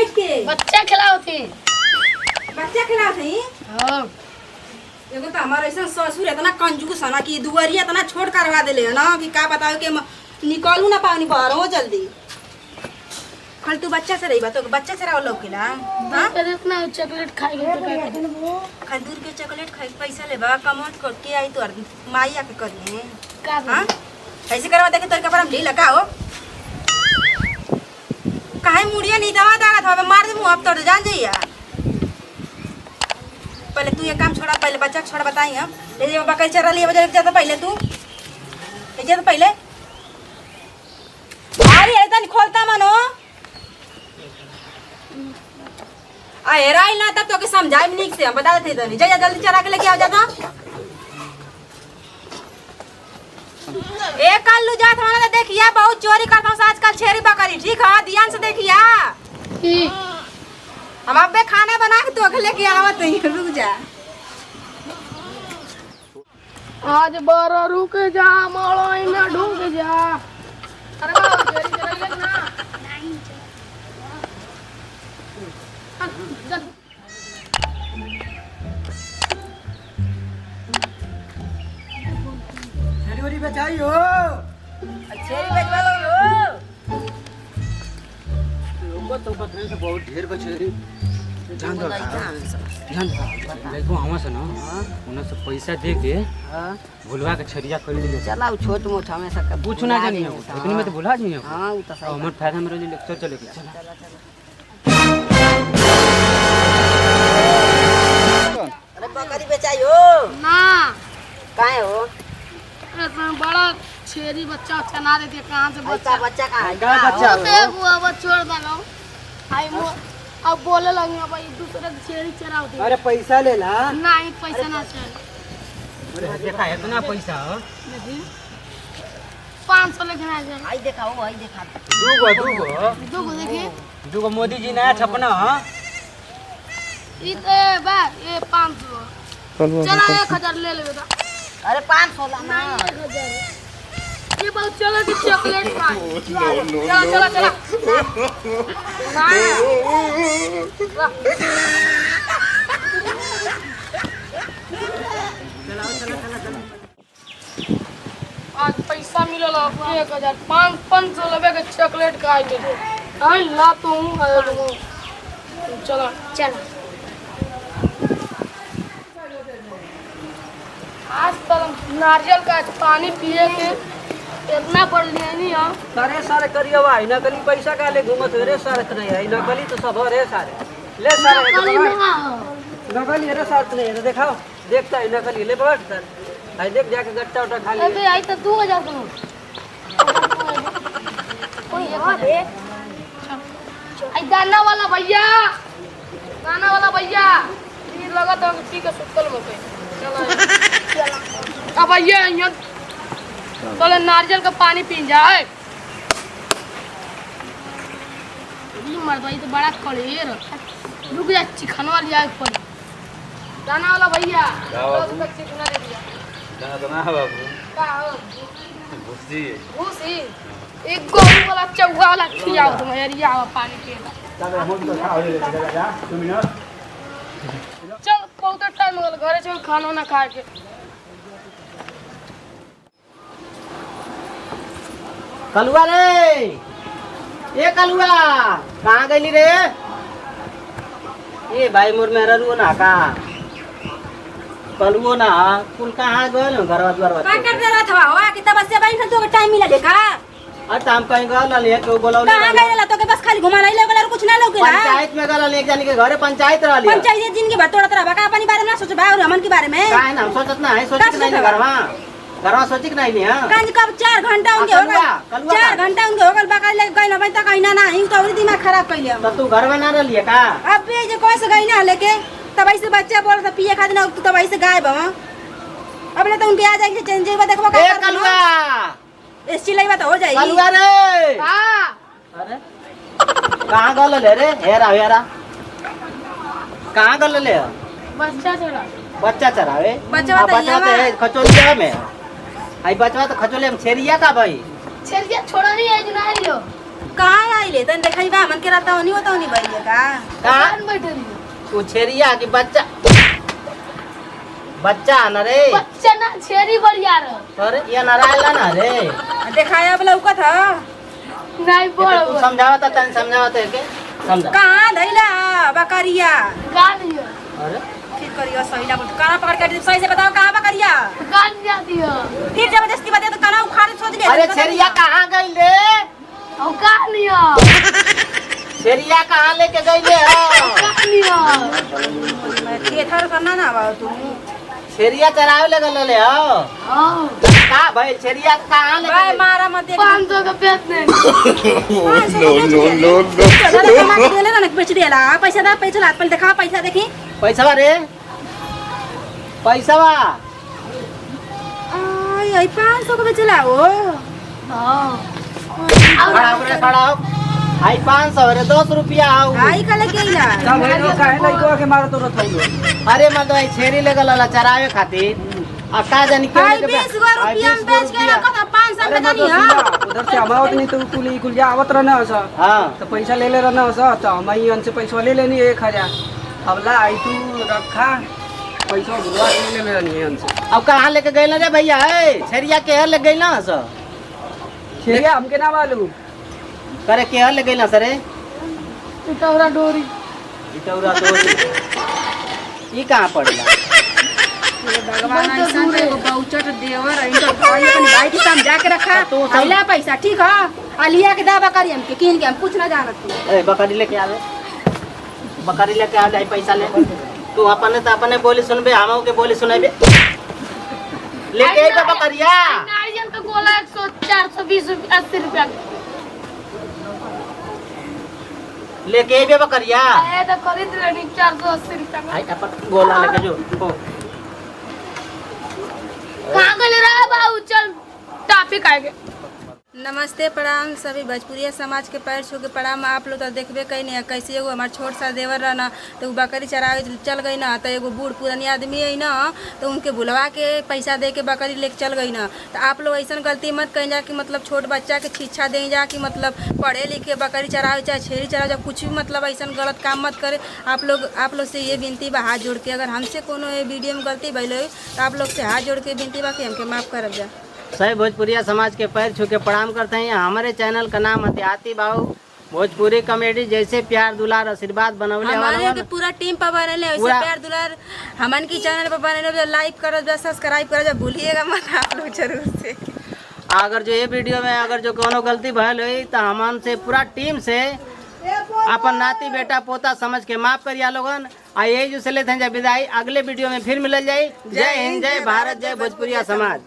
बैठ के? बच्चा खिलाओ थी। बच्चा खिलाओ थी? हां एगो तो हमारा ऐसा ससुर इतना कंजूस है ना कि दुआरिया इतना छोड़ करवा देले है ना कि का बताओ कि निकलू ना पानी बाहर हो जल्दी। कल तू बच्चा से रही बा तो बच्चा से रहो लौकेला। हां इतना चॉकलेट खाएगे तो क्या खजूर के चॉकलेट खाए पैसा लेबा कमौत करके आई तो माईया के करिए का हां ऐसे करवा दे के तोर कपड़ा में ढील लगा हो काहे मुड़िया नहीं दवा दागत हो मार दे मुंह अब तोड़ जान जइया। पहले तू ये काम छोड़ा पहले बच्चा छोड़ बताई हम ले जे बकरी चरा लिए बजे जा तो पहले तू ले जा तो पहले अरे ऐसा नहीं खोलता मनो आ हेराई ना तब तो के समझाई नहीं से हम बता देते तो नहीं जा जल्दी चरा के लेके आ जाता। एक कल्लू जात हमारा देखिया बहुत चोरी करता हूँ आजकल छेरी बकरी ठीक है ध्यान से देखिया हम अबे खाना बना के तो लेके आवा तो रुक जा। आज बारा रुक जा मड़ई में ढूक जा। अरे बाबू तेरी चला ना नहीं चल छेरी बचाइयो छेरी बेचवा लो तो पत्नी से बहुत ढेर को छेरी जान दो देखो हवा से ना उन्हें से पैसा दे के भुलवा के छरिया खरीद ले चला छोट मोट हमेशा का पूछ ना जानी है इतनी में तो भुला जी है हां वो तो सही हमर फायदा में रही लेक्चर चले के चला अरे बकरी बेचाइयो ना काहे हो इतना बड़ा छेरी बच्चा चना देते कहां से बच्चा बच्चा कहां है का बच्चा देखो अब छोड़ दलो आई मो अब बोले लगे भाई दूसरे छेरी चराओ दे। अरे पैसा ले ला नहीं पैसा ना चल अरे देखा इतना पैसा नहीं 500 लेके आ जाए आई दिखाओ आई दिखा दो को देखिए दूगो मोदी जी नया छपना इते बा ये 500 चला 1000 ले लेबे तो अरे 500 ला ना 1000 ये बहुत चलो कि चॉकलेट खाए चला चला आज पैसा मिलल 1000 500 लेबे के चॉकलेट खाए के आई ला तू चलो चल आज तक नारियल का पानी पिए के इतना पड़ लिया नहीं हम सारे सारे करियो भाई नकली पैसा का ले घूमत रे सारे नहीं है नकली तो सब रे सारे ले सारे नकली रे सारे नहीं है दिखाओ देखता है नकली ले बैठ सर आई देख जाके गट्टा उठा खा ले अबे आई तो 2000 करो कोई है आई दाना वाला भैया ये लगा तो ठीक है सुतल में चला अब भैया यहाँ तो नारियल का पानी पी जाए ये मर भाई तो बड़ा कड़ेर रुक जा चिकनवा लिया पड़ी दाना वाला भैया चिकना दे दिया दाना बाबू का हो भूसी भूसी एक गोल वाला चौवा वाला खियाओ तुम यार ये आओ पानी पिएगा चल बहुत टाइम हो गया घरे चल खाना ना खा के कलुआ रे ए कलुआ कहाँ गई रे ए भाई मोर मेरा रू ना का कलुओ ना कुल कहाँ गए घर द्वार का कर रहा था हो कि तब से भाई तो टाइम मिला देखा अरे हम कहीं गए ले के बोलाओ कहां गए ला तो के बस खाली घुमा नहीं लगल और कुछ ना लौकेला पंचायत में गए ले एक जानी के घरे पंचायत रह लिया पंचायत जिनके भटोड़ा तरह का अपनी बारे में ना सोचबा और हमन के बारे में काहे ना सोचत ना है सोचिक नहीं घरवा सोचिक नहीं है कांज कब 4 घंटा होंगे होगल 4 घंटा होंगे होगल बकरी ले गई ना भाई त कहीं ना ही तो और दिमाग खराब कइले तब तू घर में ना रह लिया का अब भी जे कैसे गई ना लेके तब ऐसे बच्चा बोल त पिए खातिर ना तब ऐसे गायब हम अब ले तो उनके आ जाएंगे चेंज जेबा देखबो का ए कलुआ इस चिल्लाई बात हो जाएगी कलुआ रे हां अरे कहाँ गल ले रे हेरा कहाँ गल ले बच्चा चरावे बच्चा तो खचोलिया में आई बचवा तो खचोलिया में छेरिया का भाई छेरिया छोड़ा नहीं है जुना लियो कहाँ आइले तन देखई बा मन के रहता होनी होता होनी भइले का कान बैठे रही तू छेरिया की बच्चा बच्चा न रे बच्चा ना छेरी बढ़िया रह अरे ये नारायण ना रे देखाया अब लौकत ह नहीं तू बोल समझावता तन समझावता के समझा कहाँ धइला बकरिया कान लियो अरे ठीक करियो सही ना बोल कहाँ पकड़ के सही से बताओ कहाँ बकरिया कान जाती हो फिर जबरदस्ती बता तो कहाँ उखाड़ सोच ले अरे छेरिया कहाँ गई ले और कान लियो छेरिया कहाँ लेके गई ले कान लियो थेथर करना ना बा तू छेरिया चरावे ले गल ले हो हां का भाई छेरिया कहाँ ले भाई गई मारा मत देख 500 का पेट ने नो कमा के देले ना बेच देला पैसा दा पैसा लात पहले देखा पैसा देखी पैसा रे पैसा आई आई 500 का बेचला हो हां खड़ा हो रे खड़ा हो आई 500 रे 10 रुपया आओ आई का लेके आइला सब है नो काहे लइको के मारत रहत हइयो अरे मतलब आई छेरी ले गल चरावे खातिर आ का जानी क्यों आई 20 गो रुपया में बेच के रखा था 500 में जानी हां उधर से amaवत नहीं तो कुली कुल जा आवत रहना हस हां तो पैसा ले ले रहना हस तो हम ही उनसे पैसा ले लेनी 1000 अब ला आई तू रखा पैसा बुलवा के ले लेनी उनसे अब कहाँ लेके गइल रे भैया ए छेरिया के ले गइल ना सर छेरिया हमके ना मालूम करे के ले गइल सर रे टोरा डोरी इटौरा तो ई कहाँ पड़ला भगवान ऐसा एगो बहुचट देवर है इनका भाई अपन भाई के समझा के रखा तू सब- आइला पैसा ठीक है अलिया के दावा करी हमके किन के हम कुछ ना जानत तू ए बकरी लेके आवे बकरी लेके आ जाई पैसा ले तू अपने तो अपने बोली सुनबे हमहू के बोली सुनेबे लेके आई बकरिया नारियल का गोला 100 420 80 रुपया लेके आई बकरिया आए तो खरीद लेनी 480 रुपया आई अपन गोला लेके जो हो कहां गले रहा बाबू चल टॉपिक आएगे नमस्ते प्रणाम सभी भोजपुरिया समाज के पैर छू के प्रणाम। आप लोग तो देखबे कहीं नहीं कैसे एगो हमार छोट सा देवर रहा ना तो वो बकरी चरावे चल गई ना तो एगो बूढ़ पुरानी आदमी है ना तो उनके बुलवा के पैसा दे के बकरी लेके चल गई ना। तो आप लोग ऐसा गलती मत कहीं जा कि मतलब छोट बच्चा के शिक्षा दें जा कि मतलब पढ़े लिखे बकरी चरावे चाहे छेरी चरावे चाहे कुछ भी मतलब ऐसा गलत काम मत करे। आप लोग से ये विनती बा हाथ जोड़ के, अगर हमसे कोनो वीडियो में गलती भइल हो तो आप लोग से हाथ जोड़ के विनती बा कि हमके माफ़ करब जा। सही भोजपुरिया समाज के पैर छू के प्रणाम करते हैं। हमारे चैनल का नाम हथियाती बाबू भोजपुरी कॉमेडी। जैसे प्यार दुलार आशीर्वाद बनवले हमारे के पूरा टीम पर बनले वैसे पूरा- प्यार दुलार हमन की चैनल पर बनले लाइक करो सब्सक्राइब करो भूलिएगा मत आप लोग जरूर से। अगर जो ये वीडियो में अगर जो कोनो गलती भयल हुई तो हमन से पूरा टीम से अपन नाती बेटा पोता समझ के माफ करिया लोगन। आ यही जो से लेते हैं जब विदाई, अगले वीडियो में फिर मिल जाए। जय हिंद, जय भारत, जय भोजपुरिया समाज।